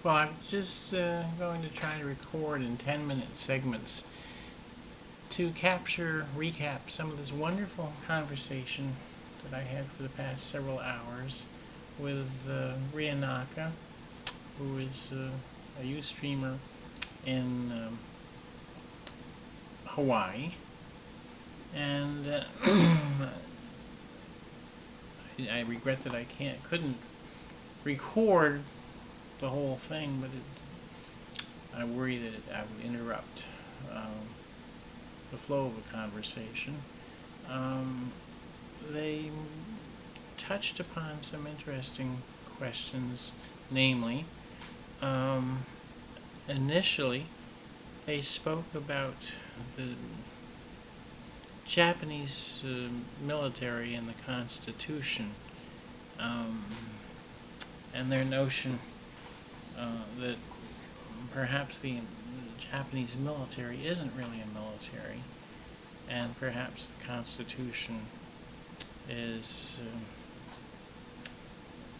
Well, I'm just going to try to record in 10-minute segments to recap some of this wonderful conversation that I had for the past several hours with Rianaka, who is a Ustreamer in Hawaii. And I regret that I couldn't record the whole thing, but I worry that I would interrupt the flow of a conversation. They touched upon some interesting questions, namely, initially they spoke about the Japanese military and the Constitution, and their notion that perhaps the Japanese military isn't really a military, and perhaps the Constitution is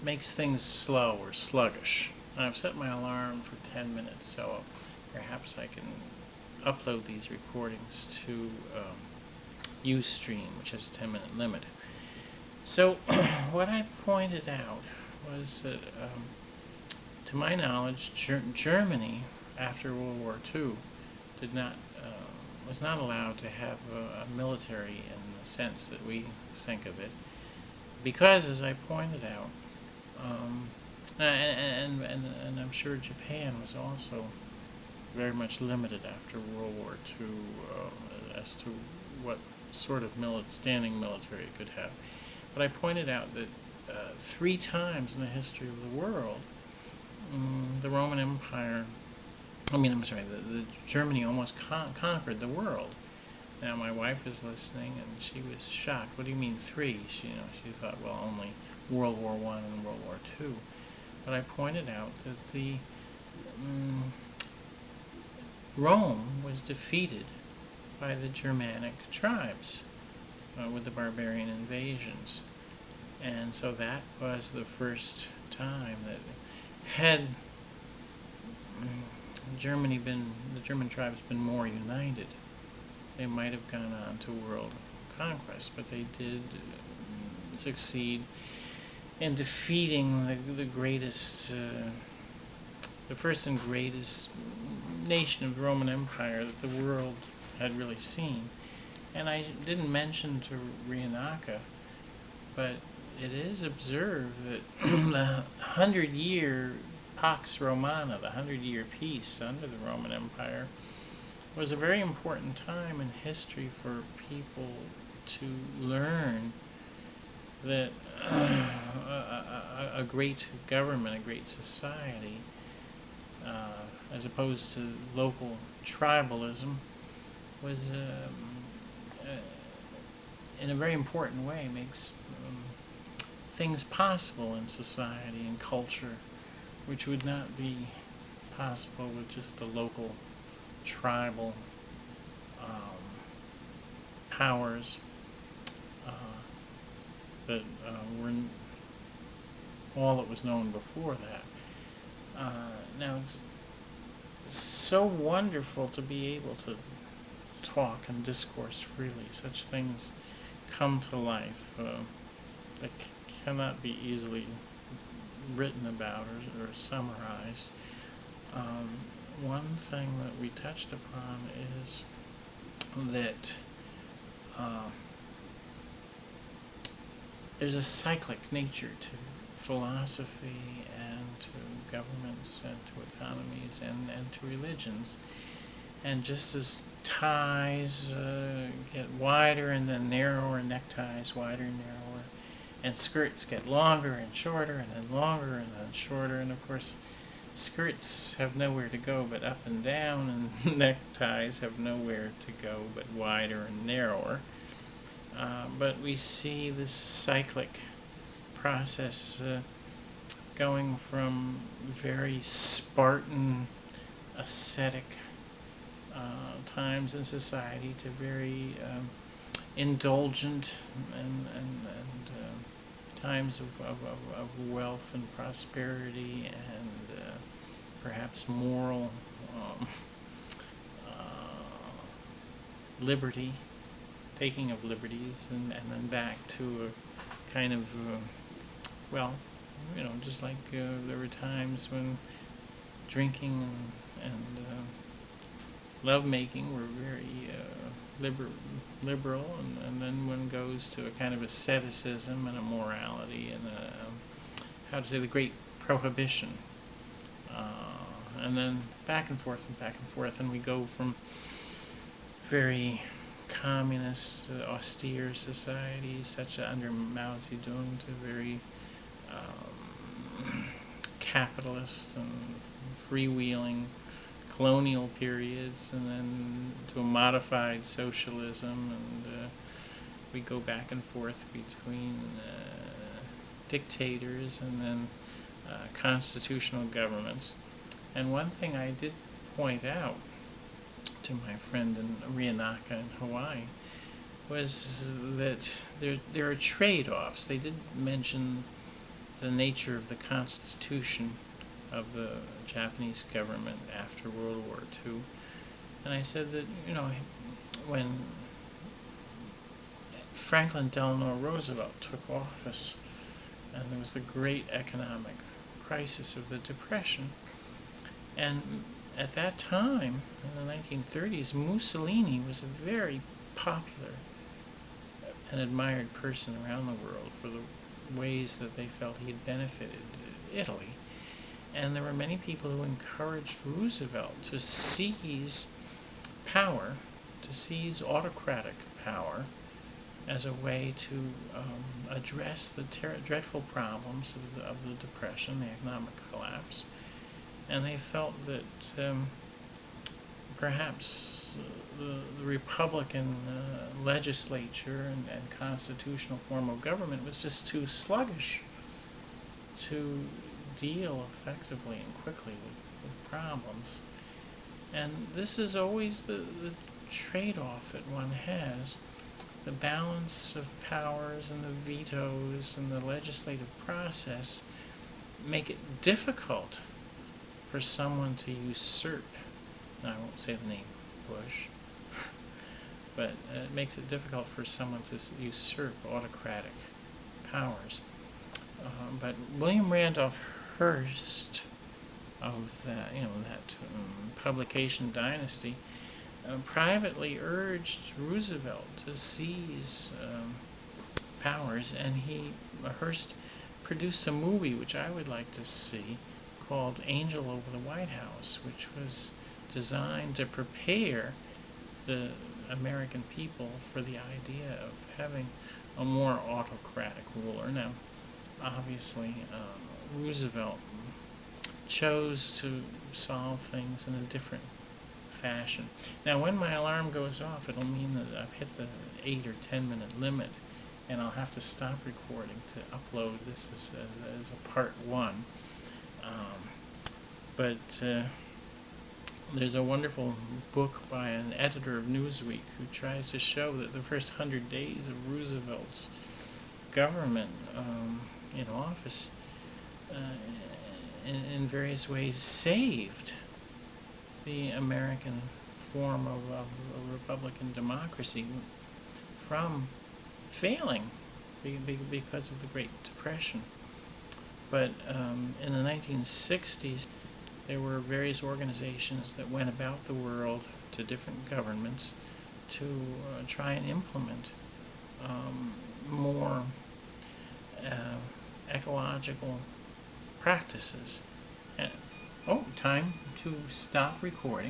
makes things slow or sluggish. I've set my alarm for 10 minutes, so perhaps I can upload these recordings to Ustream, which has a 10-minute limit. So what I pointed out was that, to my knowledge, Germany, after World War II, was not allowed to have a military in the sense that we think of it, because, as I pointed out, and I'm sure Japan was also very much limited after World War II as to what sort of standing military it could have. But I pointed out that 3 times in the history of the world, the Roman Empire, the Germany almost conquered the world. Now my wife is listening, and she was shocked. What do you mean 3? She thought, well, only World War I and World War II. But I pointed out that the Rome was defeated by the Germanic tribes with the barbarian invasions, and so that was the first time that had the German tribes been more united, they might have gone on to world conquest, but they did succeed in defeating the first and greatest nation of the Roman Empire that the world had really seen. And I didn't mention to Rianaka, but it is observed that the 100-year Pax Romana, the 100-year peace under the Roman Empire, was a very important time in history for people to learn that a great government, a great society, as opposed to local tribalism, was in a very important way makes things possible in society and culture which would not be possible with just the local tribal powers that were all that was known before that. Now it's so wonderful to be able to talk and discourse freely. Such things come to life that cannot be easily written about or summarized. One thing that we touched upon is that there's a cyclic nature to philosophy and to governments and to economies and to religions. And just as ties get wider and then narrower, neckties wider and narrower, and skirts get longer and shorter and then longer and then shorter, and of course skirts have nowhere to go but up and down, and neckties have nowhere to go but wider and narrower. But we see this cyclic process going from very Spartan, ascetic times in society to very indulgent and times of wealth and prosperity and perhaps moral liberty, taking of liberties, and then back to a kind of, well, just like there were times when drinking and lovemaking were very liberal, and then one goes to a kind of asceticism and a morality and how to say, the great prohibition, and then back and forth and back and forth, and we go from very communist, austere societies, such under Mao Zedong, to very capitalist and freewheeling colonial periods, and then to a modified socialism, and we go back and forth between dictators and then constitutional governments. And one thing I did point out to my friend in Rianaka in Hawaii was that there are trade-offs. They did mention the nature of the constitution of the Japanese government after World War II. And I said that, when Franklin Delano Roosevelt took office, and there was the great economic crisis of the Depression, and at that time, in the 1930s, Mussolini was a very popular and admired person around the world for the ways that they felt he had benefited Italy. And there were many people who encouraged Roosevelt to seize power, to seize autocratic power, as a way to address the dreadful problems of the Depression, the economic collapse. And they felt that perhaps the Republican legislature and constitutional form of government was just too sluggish to deal effectively and quickly with problems. And this is always the trade-off that one has. The balance of powers and the vetoes and the legislative process make it difficult for someone to usurp, I won't say the name Bush, but it makes it difficult for someone to usurp autocratic powers. But William Randolph Hearst of that publication Dynasty privately urged Roosevelt to seize powers, and Hearst produced a movie which I would like to see called Angel Over the White House, which was designed to prepare the American people for the idea of having a more autocratic ruler. Now, obviously, Roosevelt chose to solve things in a different fashion. Now, when my alarm goes off, it'll mean that I've hit the 8 or 10 minute limit, and I'll have to stop recording to upload this as a part 1. But there's a wonderful book by an editor of Newsweek who tries to show that the first 100 days of Roosevelt's government in office in various ways saved the American form of Republican democracy from failing because of the Great Depression. But in the 1960s, there were various organizations that went about the world to different governments to try and implement more ecological practices. Time to stop recording.